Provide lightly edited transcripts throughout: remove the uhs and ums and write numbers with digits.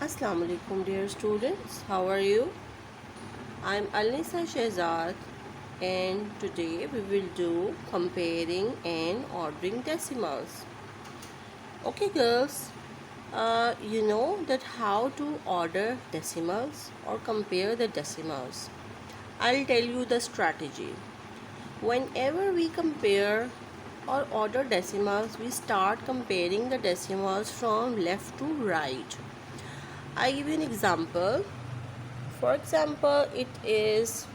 Assalamu alaikum dear students, how are you? I'm Alnisa Shehzad and today we will do comparing and ordering decimals. Okay girls, you know that how to order decimals or compare the decimals. I'll tell you the strategy. Whenever we compare or order decimals, we start comparing the decimals from left to right. I give you an example. For example, it is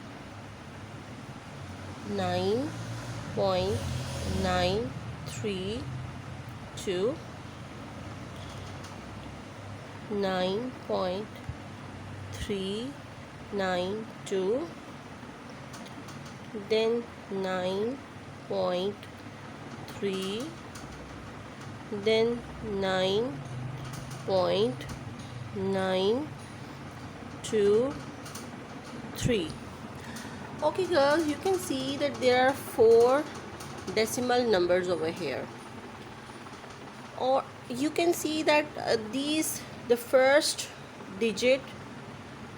9.932, 9.392, then 9.3, then 9.923. Okay girls, you can see that there are 4 decimal numbers over here, or you can see that the first digit,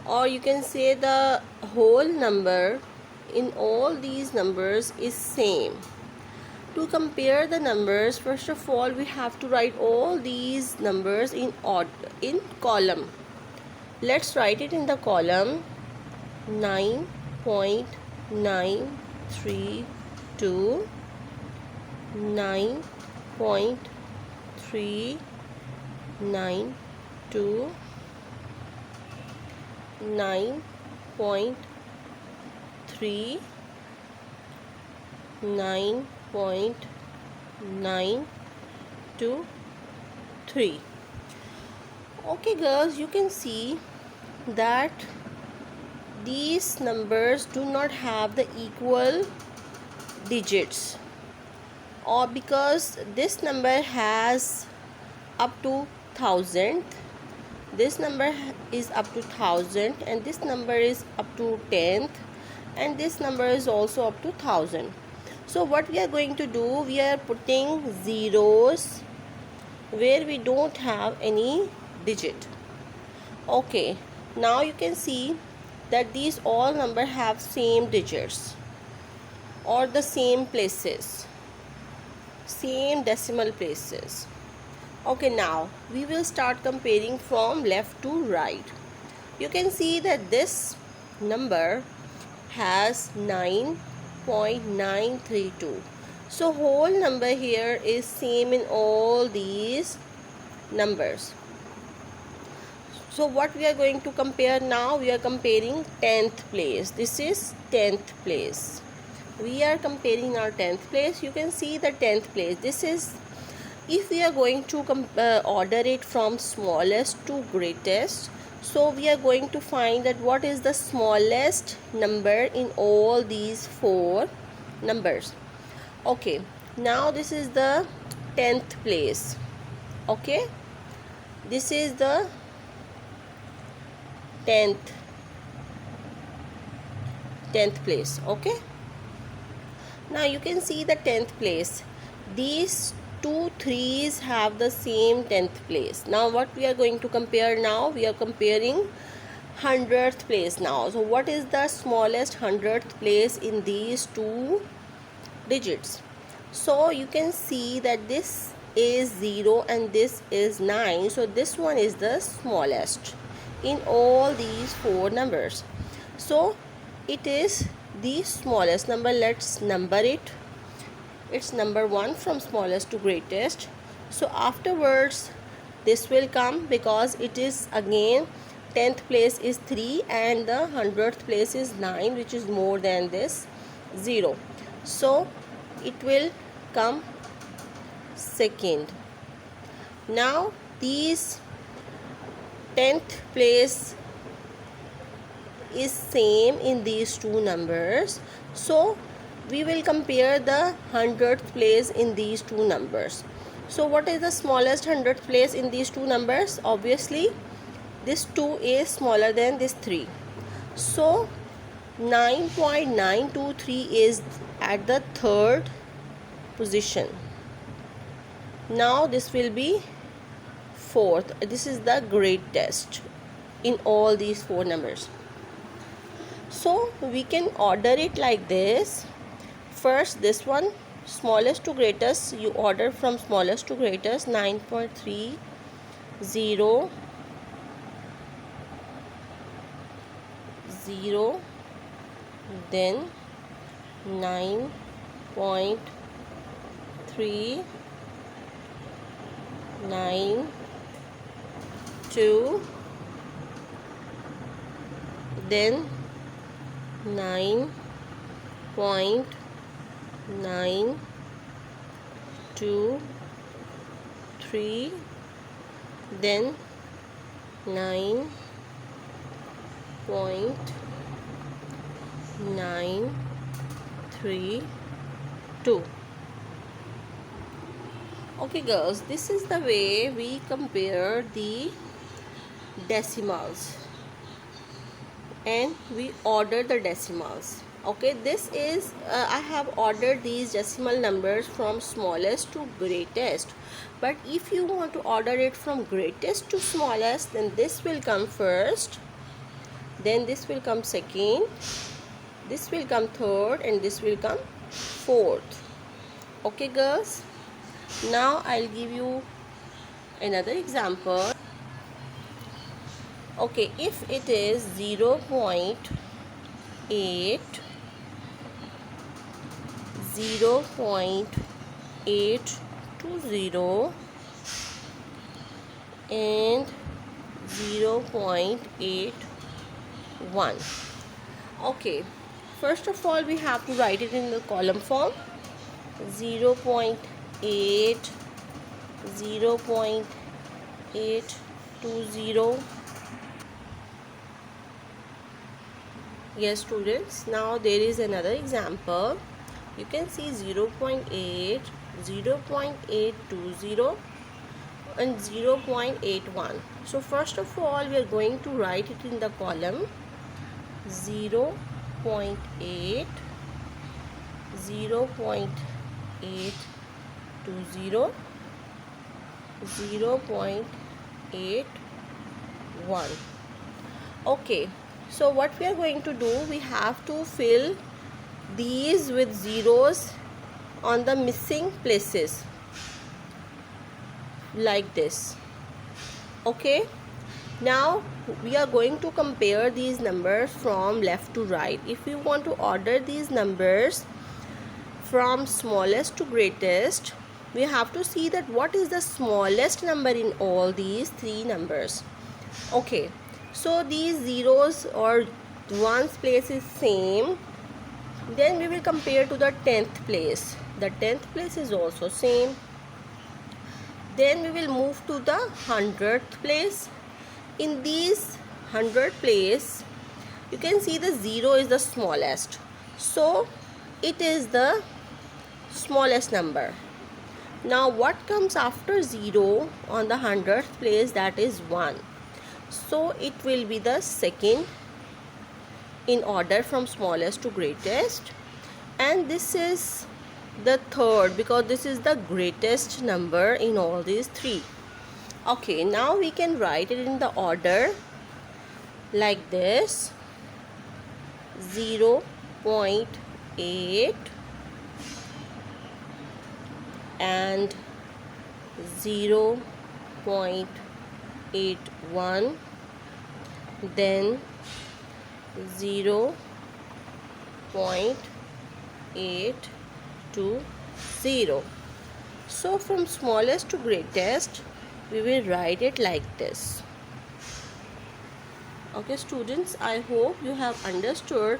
or you can say the whole number in all these numbers is same. To compare the numbers, first of all we have to write all these numbers in column. Let's write it in the column. 9.932, 9.392, 9.3, 9.923. Okay girls, you can see that these numbers do not have the equal digits, or because this number has up to 1000, this number is up to 1000, and this number is up to 10th, and this number is also up to 1000. So what we are going to do, we are putting zeros where we don't have any digit. Okay, now you can see that these all number have same digits or the same places, same decimal places. Okay, now we will start comparing from left to right. You can see that this number has 9.932. So whole number here is same in all these numbers. So what we are going to compare now, we are comparing 10th place. This is 10th place. We are comparing our 10th place. You can see the 10th place. This is, if we are going to order it from smallest to greatest, so we are going to find that what is the smallest number in all these 4 numbers. Okay, now this is the 10th place. Okay, this is the 10th place. Okay, now you can see the 10th place. These 2 3s have the same 10th place. Now what we are going to compare now, we are comparing 100th place now. So what is the smallest 100th place in these 2 digits? So you can see that this is 0 and this is 9. So this one is the smallest in all these 4 numbers. So it is the smallest number. Let's number it. It's number 1 from smallest to greatest. So afterwards this will come, because it is again 10th place is 3 and the 100th place is 9, which is more than this 0. So it will come second. Now these 10th place is same in these 2 numbers. So we will compare the 100th place in these 2 numbers. So what is the smallest 100th place in these 2 numbers? Obviously this 2 is smaller than this 3. So 9.923 is at the 3rd position. Now this will be fourth. This is the greatest in all these four numbers. So we can order it like this. First, this one, smallest to greatest, you order from smallest to greatest. 9.30, then 9.3, 9, 2, then 9.923, then 9.932. Okay girls, this is the way we compare the decimals and we order the decimals. Okay, this is I have ordered these decimal numbers from smallest to greatest, but if you want to order it from greatest to smallest, then this will come first, then this will come second, this will come third, and this will come fourth. Okay girls, now I'll give you another example. Okay, if it is 0.8, 0.820 and 0.81. Okay, first of all we have to write it in the column form. 0.8, 0.820. Yes students, now there is another example. You can see 0.8, 0.820 and 0.81. So first of all we are going to write it in the column. 0.8, 0.820, 0.81. Okay, so what we are going to do, we have to fill these with zeros on the missing places like this. Okay, now we are going to compare these numbers from left to right. If we want to order these numbers from smallest to greatest, we have to see that what is the smallest number in all these three numbers. Okay, so these zeros or ones place is same, then we will compare to the 10th place. The 10th place is also same. Then we will move to the 100th place. In these 100th place, you can see the 0 is the smallest, so it is the smallest number. Now what comes after 0 on the 100th place, that is 1. So it will be the second in order from smallest to greatest, and this is the third because this is the greatest number in all these three. Okay, now we can write it in the order like this. 0.8 and 0.81, then 0.820. So from smallest to greatest we will write it like this. Okay students, I hope you have understood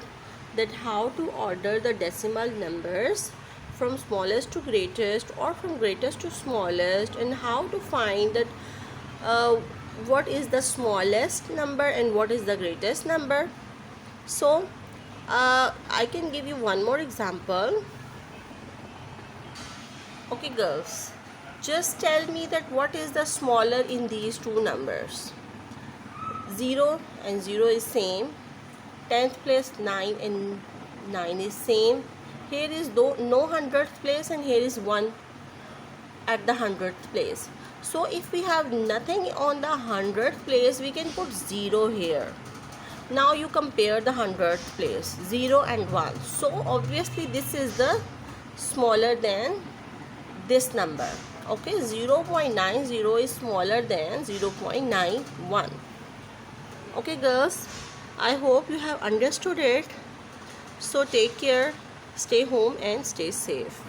that how to order the decimal numbers from smallest to greatest or from greatest to smallest, and how to find that what is the smallest number and what is the greatest number. So I can give you one more example. Okay girls, just tell me that what is the smaller in these two numbers. 0 and 0 is same. 10th place 9 and 9 is same. Here is no 100th place and here is 1 at the 100th place. So if we have nothing on the 100th place, we can put 0 here. Now you compare the 100th place, 0 and 1. So obviously this is the smaller than this number. Okay, 0.90 is smaller than 0.91. Okay girls, I hope you have understood it. So take care, stay home and stay safe.